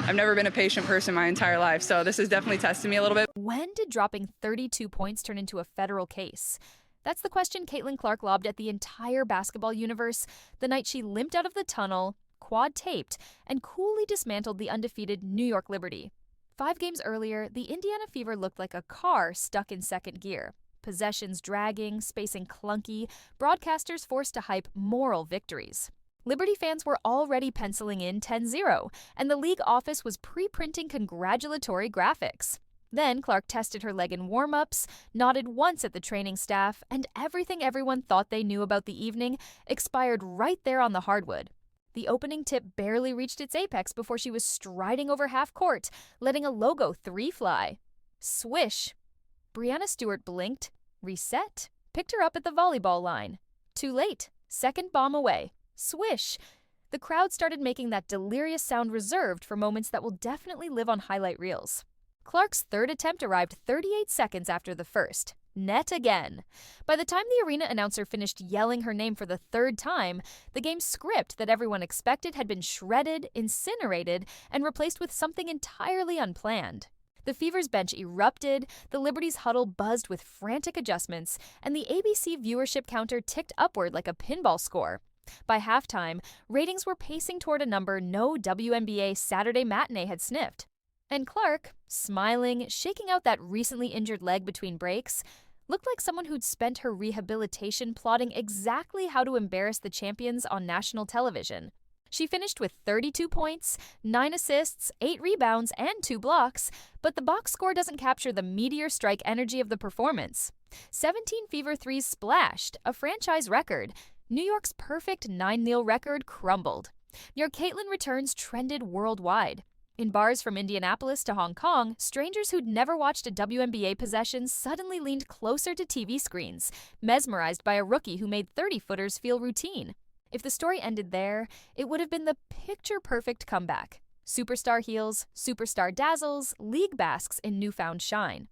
I've never been a patient person my entire life, so this has definitely tested me a little bit. When did dropping 32 points turn into a federal case? That's the question Caitlin Clark lobbed at the entire basketball universe the night she limped out of the tunnel, quad-taped, and coolly dismantled the undefeated New York Liberty. 5 games earlier, the Indiana Fever looked like a car stuck in second gear. Possessions dragging, spacing clunky, broadcasters forced to hype moral victories. Liberty fans were already penciling in 10-0, and the league office was pre-printing congratulatory graphics. Then Clark tested her leg in warm-ups, nodded once at the training staff, and everything everyone thought they knew about the evening expired right there on the hardwood. The opening tip barely reached its apex before she was striding over half court, letting a logo 3 fly. Swish. Brianna Stewart blinked, reset, picked her up at the volleyball line. Too late. Second bomb away. Swish. The crowd started making that delirious sound reserved for moments that will definitely live on highlight reels. Clark's third attempt arrived 38 seconds after the first. Net again. By the time the arena announcer finished yelling her name for the 3rd time, the game's script that everyone expected had been shredded, incinerated, and replaced with something entirely unplanned. The Fever's bench erupted, the Liberty's huddle buzzed with frantic adjustments, and the ABC viewership counter ticked upward like a pinball score. By halftime, ratings were pacing toward a number no WNBA Saturday matinee had sniffed. And Clark, smiling, shaking out that recently injured leg between breaks, looked like someone who'd spent her rehabilitation plotting exactly how to embarrass the champions on national television. She finished with 32 points, 9 assists, 8 rebounds, and 2 blocks, but the box score doesn't capture the meteor strike energy of the performance. 17 Fever threes splashed, a franchise record. New York's perfect 9-0 record crumbled. Your Caitlin returns trended worldwide. In bars from Indianapolis to Hong Kong, strangers who'd never watched a WNBA possession suddenly leaned closer to TV screens, mesmerized by a rookie who made 30-footers feel routine. If the story ended there, it would have been the picture-perfect comeback. Superstar heels, superstar dazzles, league basks in newfound shine.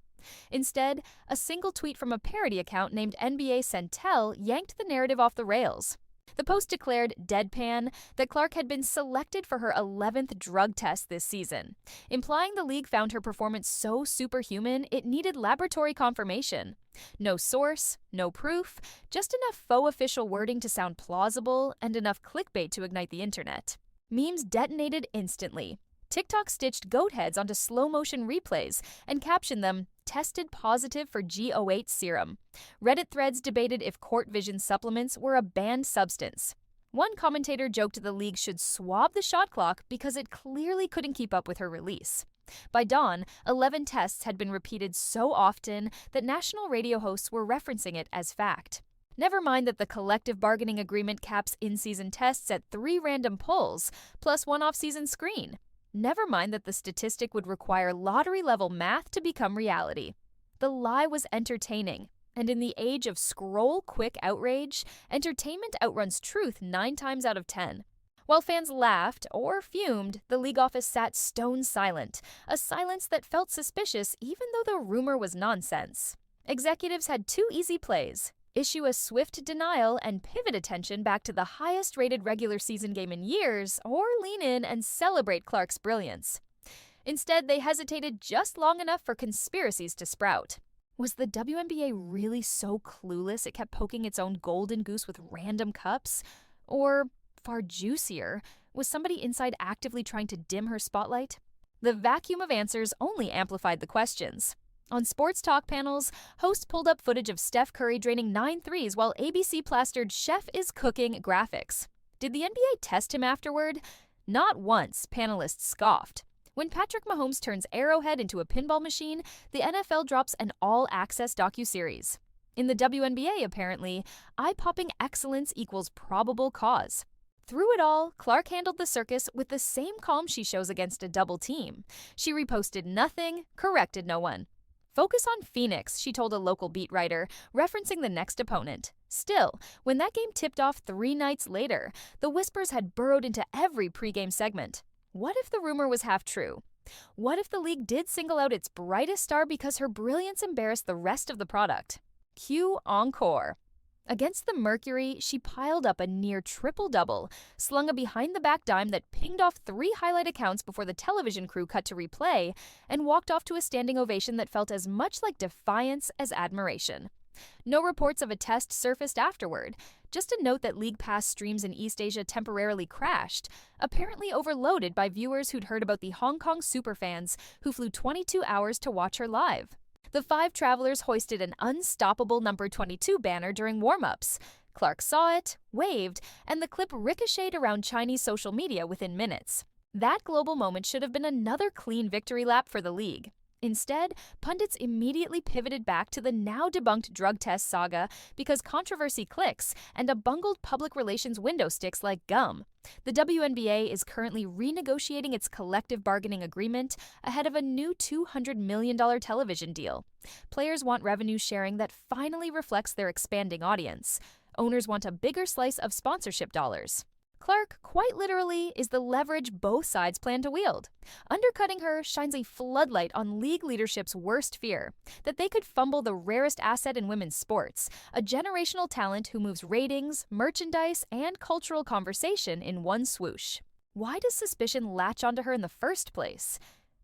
Instead, a single tweet from a parody account named NBA Centel yanked the narrative off the rails. The post declared, deadpan, that Clark had been selected for her 11th drug test this season, implying the league found her performance so superhuman it needed laboratory confirmation. No source, no proof, just enough faux official wording to sound plausible and enough clickbait to ignite the internet. Memes detonated instantly. TikTok stitched goat heads onto slow-motion replays and captioned them, tested positive for G08 serum. Reddit threads debated if Court Vision supplements were a banned substance. One commentator joked the league should swab the shot clock because it clearly couldn't keep up with her release. By dawn, 11 tests had been repeated so often that national radio hosts were referencing it as fact. Never mind that the collective bargaining agreement caps in-season tests at 3 random pulls, plus 1 off-season screen. Never mind that the statistic would require lottery-level math to become reality. The lie was entertaining, and in the age of scroll-quick outrage, entertainment outruns truth 9 times out of 10. While fans laughed or fumed, the league office sat stone silent, a silence that felt suspicious even though the rumor was nonsense. Executives had 2 easy plays: issue a swift denial and pivot attention back to the highest-rated regular season game in years, or lean in and celebrate Clark's brilliance. Instead, they hesitated just long enough for conspiracies to sprout. Was the WNBA really so clueless it kept poking its own golden goose with random cups? Or, far juicier, was somebody inside actively trying to dim her spotlight? The vacuum of answers only amplified the questions. On sports talk panels, hosts pulled up footage of Steph Curry draining 9 threes while ABC plastered "Chef is cooking" graphics. Did the NBA test him afterward? Not once, panelists scoffed. When Patrick Mahomes turns Arrowhead into a pinball machine, the NFL drops an all-access docuseries. In the WNBA, apparently, eye-popping excellence equals probable cause. Through it all, Clark handled the circus with the same calm she shows against a double team. She reposted nothing, corrected no one. Focus on Phoenix, she told a local beat writer, referencing the next opponent. Still, when that game tipped off 3 nights later, the whispers had burrowed into every pregame segment. What if the rumor was half true? What if the league did single out its brightest star because her brilliance embarrassed the rest of the product? Cue encore. Against the Mercury, she piled up a near triple-double, slung a behind-the-back dime that pinged off 3 highlight accounts before the television crew cut to replay, and walked off to a standing ovation that felt as much like defiance as admiration. No reports of a test surfaced afterward, just a note that League Pass streams in East Asia temporarily crashed, apparently overloaded by viewers who'd heard about the Hong Kong superfans who flew 22 hours to watch her live. The 5 travelers hoisted an unstoppable number 22 banner during warm-ups. Clark saw it, waved, and the clip ricocheted around Chinese social media within minutes. That global moment should have been another clean victory lap for the league. Instead, pundits immediately pivoted back to the now-debunked drug test saga because controversy clicks and a bungled public relations window sticks like gum. The WNBA is currently renegotiating its collective bargaining agreement ahead of a new $200 million television deal. Players want revenue sharing that finally reflects their expanding audience. Owners want a bigger slice of sponsorship dollars. Clark, quite literally, is the leverage both sides plan to wield. Undercutting her shines a floodlight on league leadership's worst fear, that they could fumble the rarest asset in women's sports, a generational talent who moves ratings, merchandise, and cultural conversation in one swoosh. Why does suspicion latch onto her in the first place?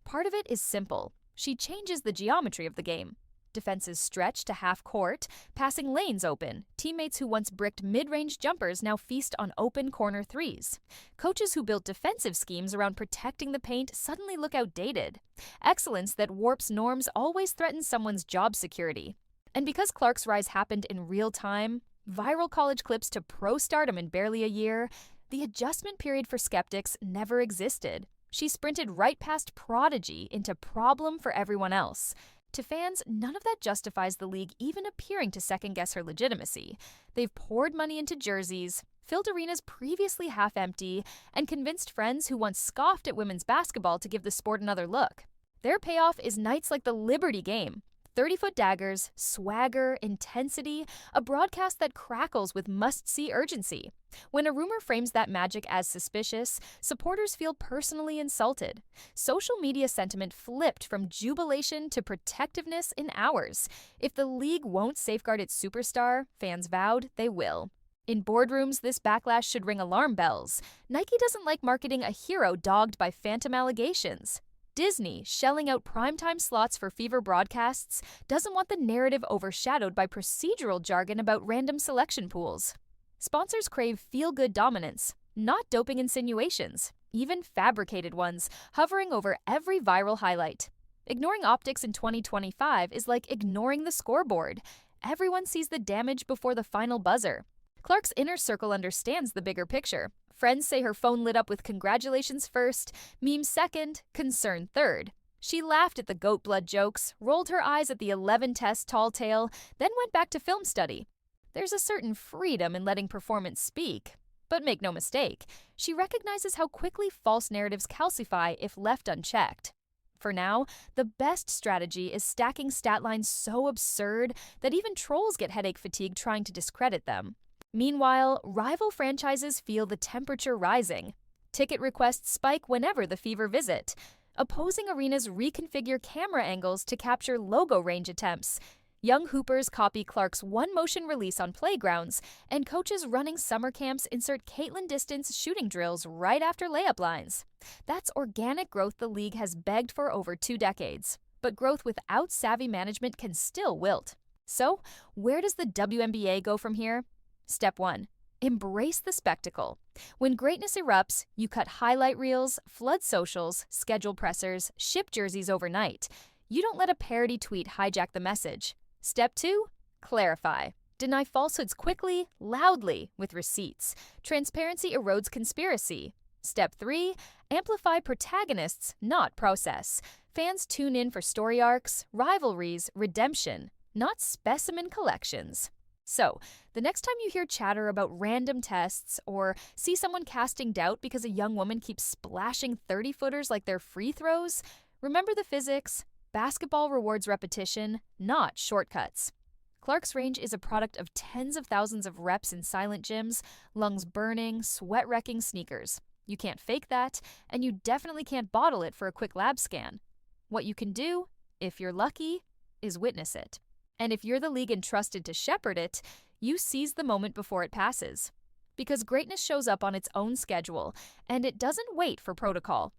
Part of it is simple. She changes the geometry of the game. Defenses stretch to half court, passing lanes open. Teammates who once bricked mid-range jumpers now feast on open corner threes. Coaches who built defensive schemes around protecting the paint suddenly look outdated. Excellence that warps norms always threatens someone's job security. And because Clark's rise happened in real time, viral college clips to pro stardom in barely a year, the adjustment period for skeptics never existed. She sprinted right past prodigy into problem for everyone else. To fans, none of that justifies the league even appearing to second-guess her legitimacy. They've poured money into jerseys, filled arenas previously half-empty, and convinced friends who once scoffed at women's basketball to give the sport another look. Their payoff is nights like the Liberty game. 30-foot daggers, swagger, intensity, a broadcast that crackles with must-see urgency. When a rumor frames that magic as suspicious, supporters feel personally insulted. Social media sentiment flipped from jubilation to protectiveness in hours. If the league won't safeguard its superstar, fans vowed they will. In boardrooms, this backlash should ring alarm bells. Nike doesn't like marketing a hero dogged by phantom allegations. Disney, shelling out primetime slots for fever broadcasts, doesn't want the narrative overshadowed by procedural jargon about random selection pools. Sponsors crave feel-good dominance, not doping insinuations, even fabricated ones, hovering over every viral highlight. Ignoring optics in 2025 is like ignoring the scoreboard. Everyone sees the damage before the final buzzer. Clark's inner circle understands the bigger picture. Friends say her phone lit up with congratulations first, memes second, concern third. She laughed at the goat blood jokes, rolled her eyes at the 11-test tall tale, then went back to film study. There's a certain freedom in letting performance speak. But make no mistake, she recognizes how quickly false narratives calcify if left unchecked. For now, the best strategy is stacking stat lines so absurd that even trolls get headache fatigue trying to discredit them. Meanwhile, rival franchises feel the temperature rising. Ticket requests spike whenever the Fever visit. Opposing arenas reconfigure camera angles to capture logo range attempts. Young hoopers copy Clark's one-motion release on playgrounds, and coaches running summer camps insert Caitlin distance shooting drills right after layup lines. That's organic growth the league has begged for over 2 decades. But growth without savvy management can still wilt. So, where does the WNBA go from here? Step 1. Embrace the spectacle. When greatness erupts, you cut highlight reels, flood socials, schedule pressers, ship jerseys overnight. You don't let a parody tweet hijack the message. Step 2. Clarify. Deny falsehoods quickly, loudly, with receipts. Transparency erodes conspiracy. Step 3. Amplify protagonists, not process. Fans tune in for story arcs, rivalries, redemption, not specimen collections. So, the next time you hear chatter about random tests or see someone casting doubt because a young woman keeps splashing 30-footers like they're free throws, remember the physics. Basketball rewards repetition, not shortcuts. Clark's range is a product of tens of thousands of reps in silent gyms, lungs burning, sweat-wrecking sneakers. You can't fake that, and you definitely can't bottle it for a quick lab scan. What you can do, if you're lucky, is witness it. And if you're the league entrusted to shepherd it, You seize the moment before it passes. Because greatness shows up on its own schedule, and it doesn't wait for protocol.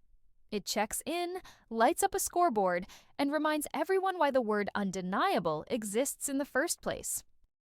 It checks in, lights up a scoreboard, and reminds everyone why the word undeniable exists in the first place.